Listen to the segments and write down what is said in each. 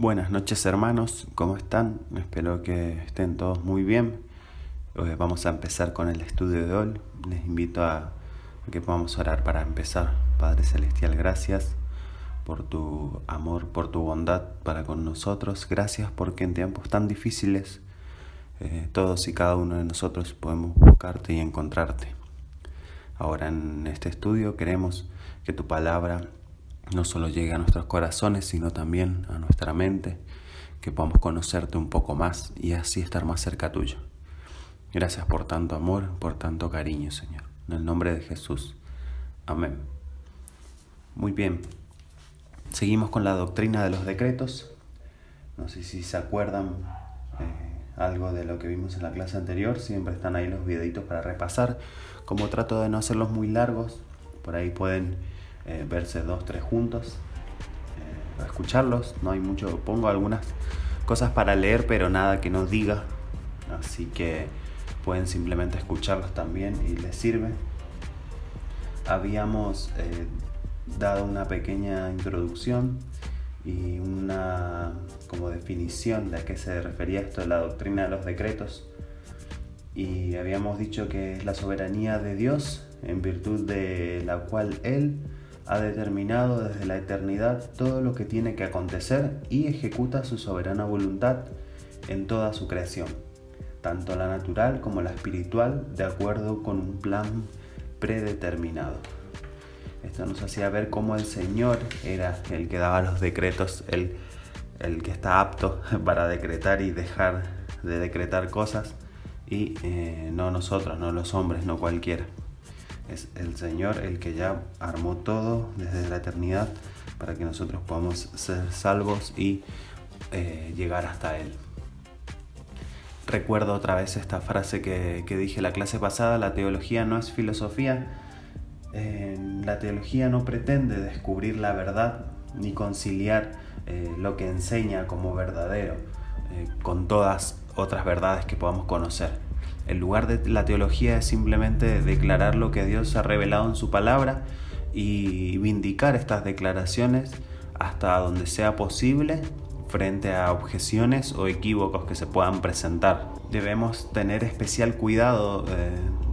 Buenas noches hermanos, ¿cómo están? Espero que estén todos muy bien. Vamos a empezar con el estudio de hoy. Les invito a que podamos orar para empezar. Padre Celestial, gracias por tu amor, por tu bondad para con nosotros. Gracias porque en tiempos tan difíciles todos y cada uno de nosotros podemos buscarte y encontrarte. Ahora en este estudio queremos que tu palabra no solo llegue a nuestros corazones, sino también a nuestra mente, que podamos conocerte un poco más y así estar más cerca tuyo. Gracias por tanto amor, por tanto cariño, Señor. En el nombre de Jesús. Amén. Muy bien. Seguimos con la doctrina de los decretos. No sé si se acuerdan algo de lo que vimos en la clase anterior. Siempre están ahí los videitos para repasar. Como trato de no hacerlos muy largos, por ahí pueden verse 2-3 juntos, escucharlos. No hay mucho, pongo algunas cosas para leer, pero nada que no diga, así que pueden simplemente escucharlos también y les sirve. Habíamos dado una pequeña introducción y una como definición de a qué se refería esto de la doctrina de los decretos, y habíamos dicho que es la soberanía de Dios en virtud de la cual Él ha determinado desde la eternidad todo lo que tiene que acontecer y ejecuta su soberana voluntad en toda su creación, tanto la natural como la espiritual, de acuerdo con un plan predeterminado. Esto nos hacía ver cómo el Señor era el que daba los decretos, el que está apto para decretar y dejar de decretar cosas, y no nosotros, no los hombres, no cualquiera. Es el Señor el que ya armó todo desde la eternidad para que nosotros podamos ser salvos y llegar hasta Él. Recuerdo otra vez esta frase que dije la clase pasada: la teología no es filosofía. La teología no pretende descubrir la verdad ni conciliar lo que enseña como verdadero con todas otras verdades que podamos conocer. El lugar de la teología es simplemente declarar lo que Dios ha revelado en su palabra y vindicar estas declaraciones hasta donde sea posible frente a objeciones o equívocos que se puedan presentar. Debemos tener especial cuidado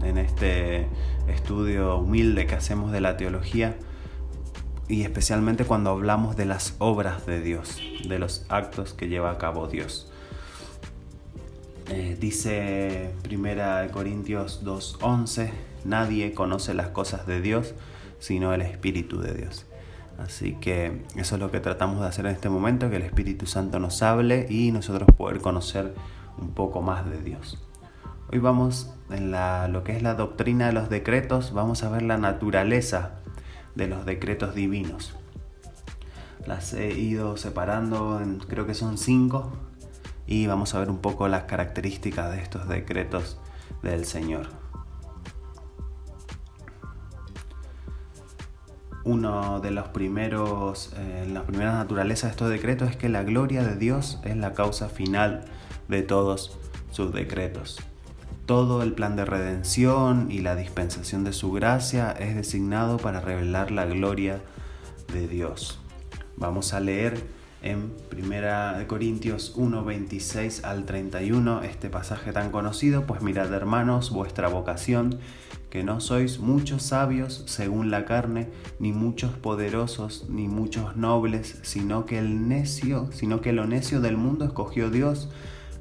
en este estudio humilde que hacemos de la teología, y especialmente cuando hablamos de las obras de Dios, de los actos que lleva a cabo Dios. Dice 1 Corintios 2:11: nadie conoce las cosas de Dios sino el Espíritu de Dios. Así que eso es lo que tratamos de hacer en este momento, que el Espíritu Santo nos hable y nosotros poder conocer un poco más de Dios. Hoy vamos en lo que es la doctrina de los decretos. Vamos a ver la naturaleza de los decretos divinos. Las he ido separando creo que son 5, y vamos a ver un poco las características de estos decretos del Señor. Uno de las primeras naturalezas de estos decretos es que la gloria de Dios es la causa final de todos sus decretos. Todo el plan de redención y la dispensación de su gracia es designado para revelar la gloria de Dios. Vamos a leer en 1 Corintios 1, 26 al 31 este pasaje tan conocido: pues mirad, hermanos, vuestra vocación, que no sois muchos sabios según la carne, ni muchos poderosos, ni muchos nobles, sino que lo necio del mundo escogió Dios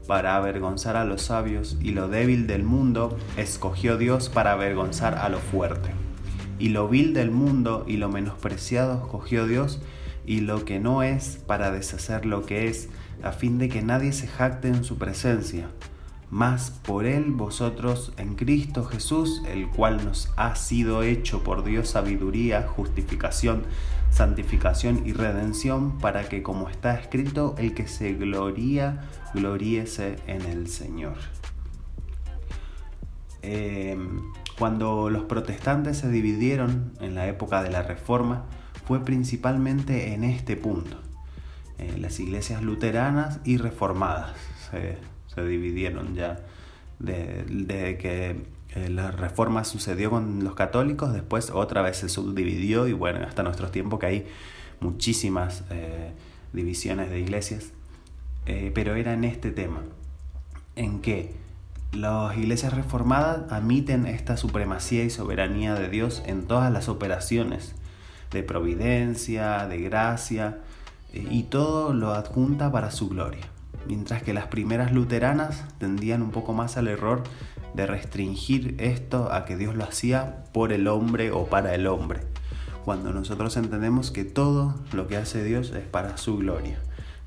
para avergonzar a los sabios, y lo débil del mundo escogió Dios para avergonzar a lo fuerte. Y lo vil del mundo y lo menospreciado escogió Dios, y lo que no es, para deshacer lo que es, a fin de que nadie se jacte en su presencia. Mas por él vosotros en Cristo Jesús, el cual nos ha sido hecho por Dios sabiduría, justificación, santificación y redención, para que, como está escrito, el que se gloría, gloríese en el Señor. Cuando los protestantes se dividieron en la época de la Reforma, fue principalmente en este punto. Las iglesias luteranas y reformadas se dividieron ya de que la Reforma sucedió con los católicos. Después otra vez se subdividió, y bueno, hasta nuestros tiempos que hay muchísimas divisiones de iglesias, pero era en este tema, en que las iglesias reformadas admiten esta supremacía y soberanía de Dios en todas las operaciones de providencia, de gracia, y todo lo adjunta para su gloria. Mientras que las primeras luteranas tendían un poco más al error de restringir esto a que Dios lo hacía por el hombre o para el hombre, cuando nosotros entendemos que todo lo que hace Dios es para su gloria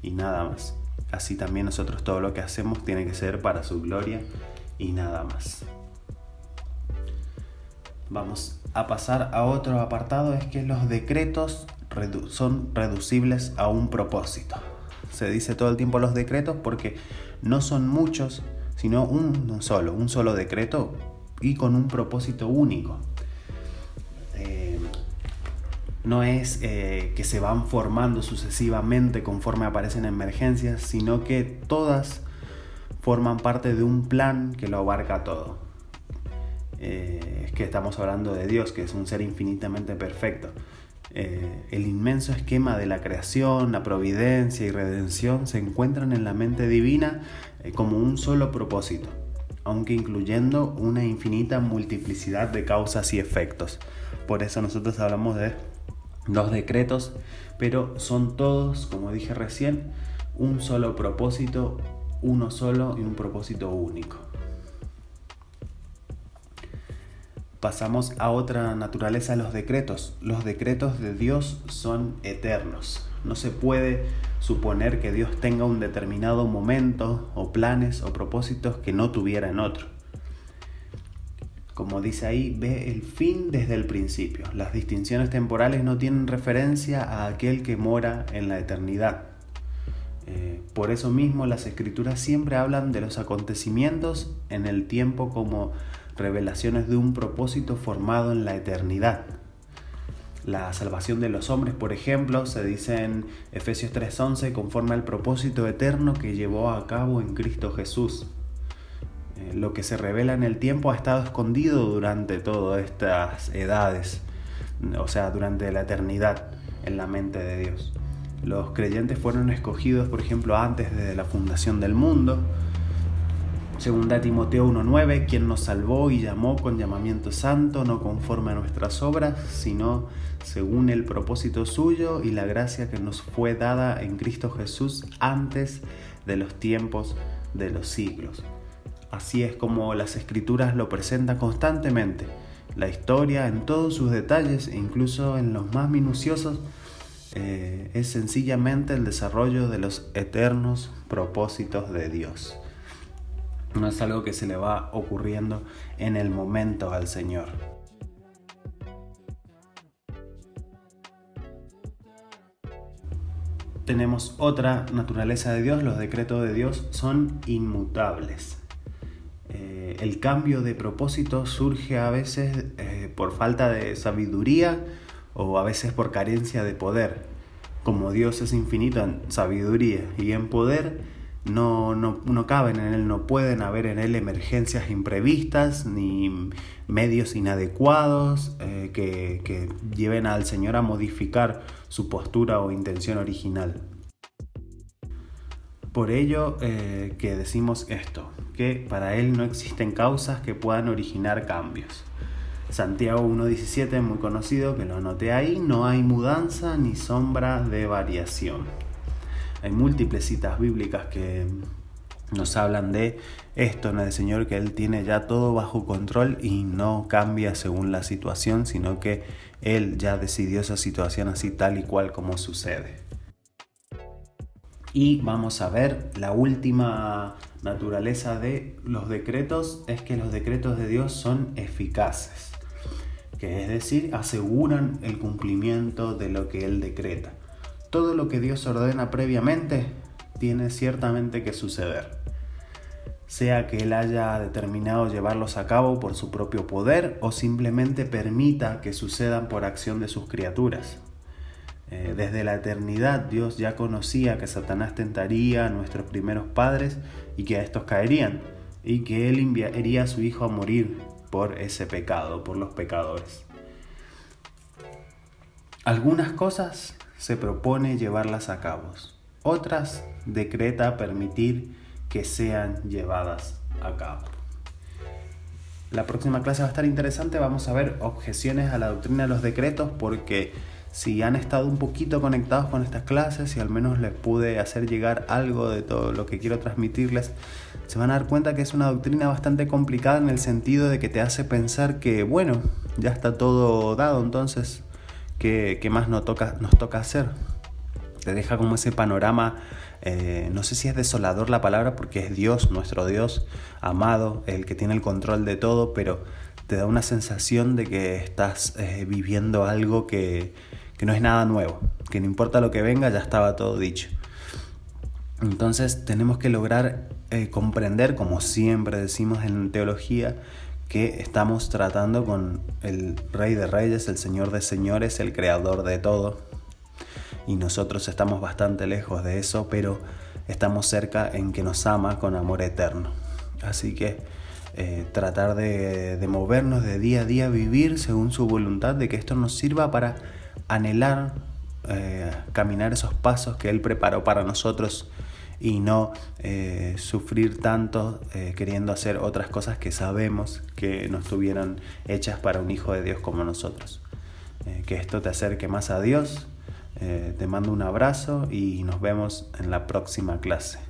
y nada más. Así también nosotros todo lo que hacemos tiene que ser para su gloria y nada más. Vamos a pasar a otro apartado, es que los decretos son reducibles a un propósito. Se dice todo el tiempo los decretos porque no son muchos, sino un solo decreto y con un propósito único. No es que se van formando sucesivamente conforme aparecen emergencias, sino que todas forman parte de un plan que lo abarca todo. Es que estamos hablando de Dios, que es un ser infinitamente perfecto. El inmenso esquema de la creación, la providencia y redención se encuentran en la mente divina como un solo propósito, aunque incluyendo una infinita multiplicidad de causas y efectos. Por eso nosotros hablamos de los decretos, pero son todos, como dije recién, un solo propósito, uno solo y un propósito único. Pasamos a otra naturaleza de los decretos. Los decretos de Dios son eternos. No se puede suponer que Dios tenga un determinado momento o planes o propósitos que no tuviera en otro. Como dice ahí, ve el fin desde el principio. Las distinciones temporales no tienen referencia a aquel que mora en la eternidad. Por eso mismo las Escrituras siempre hablan de los acontecimientos en el tiempo como revelaciones de un propósito formado en la eternidad. La salvación de los hombres, por ejemplo, se dice en Efesios 3:11, conforme al propósito eterno que llevó a cabo en Cristo Jesús. Lo que se revela en el tiempo ha estado escondido durante todas estas edades, o sea, durante la eternidad en la mente de Dios. Los creyentes fueron escogidos, por ejemplo, antes de la fundación del mundo. Segunda Timoteo 1:9, quien nos salvó y llamó con llamamiento santo, no conforme a nuestras obras, sino según el propósito suyo y la gracia que nos fue dada en Cristo Jesús antes de los tiempos de los siglos. Así es como las Escrituras lo presentan constantemente. La historia en todos sus detalles, e incluso en los más minuciosos, es sencillamente el desarrollo de los eternos propósitos de Dios. No es algo que se le va ocurriendo en el momento al Señor. Tenemos otra naturaleza de Dios, los decretos de Dios son inmutables. El cambio de propósito surge a veces por falta de sabiduría o a veces por carencia de poder. Como Dios es infinito en sabiduría y en poder, no caben en Él, no pueden haber en Él emergencias imprevistas ni medios inadecuados que lleven al Señor a modificar su postura o intención original. Por ello que decimos esto, que para Él no existen causas que puedan originar cambios. Santiago 1:17, muy conocido, que lo anoté ahí, no hay mudanza ni sombra de variación. Hay múltiples citas bíblicas que nos hablan de esto, ¿no? Del Señor, que Él tiene ya todo bajo control y no cambia según la situación, sino que Él ya decidió esa situación así tal y cual como sucede. Y vamos a ver la última naturaleza de los decretos, es que los decretos de Dios son eficaces, que es decir, aseguran el cumplimiento de lo que Él decreta. Todo lo que Dios ordena previamente tiene ciertamente que suceder, sea que Él haya determinado llevarlos a cabo por su propio poder o simplemente permita que sucedan por acción de sus criaturas. Desde la eternidad Dios ya conocía que Satanás tentaría a nuestros primeros padres y que a estos caerían, y que Él enviaría a su Hijo a morir por ese pecado, por los pecadores. Algunas cosas se propone llevarlas a cabo, otras decreta permitir que sean llevadas a cabo. La próxima clase va a estar interesante, vamos a ver objeciones a la doctrina de los decretos, porque si han estado un poquito conectados con estas clases y al menos les pude hacer llegar algo de todo lo que quiero transmitirles, se van a dar cuenta que es una doctrina bastante complicada en el sentido de que te hace pensar que, bueno, ya está todo dado, entonces, ¿qué más nos toca hacer? Te deja como ese panorama, no sé si es desolador la palabra, porque es Dios, nuestro Dios amado, el que tiene el control de todo, pero te da una sensación de que estás viviendo algo que no es nada nuevo, que no importa lo que venga, ya estaba todo dicho. Entonces tenemos que lograr comprender, como siempre decimos en teología, que estamos tratando con el Rey de Reyes, el Señor de Señores, el Creador de todo. Y nosotros estamos bastante lejos de eso, pero estamos cerca en que nos ama con amor eterno. Así que tratar de movernos de día a día, vivir según su voluntad, de que esto nos sirva para anhelar, caminar esos pasos que Él preparó para nosotros y no sufrir tanto queriendo hacer otras cosas que sabemos que no estuvieron hechas para un hijo de Dios como nosotros. Que esto te acerque más a Dios. Te mando un abrazo y nos vemos en la próxima clase.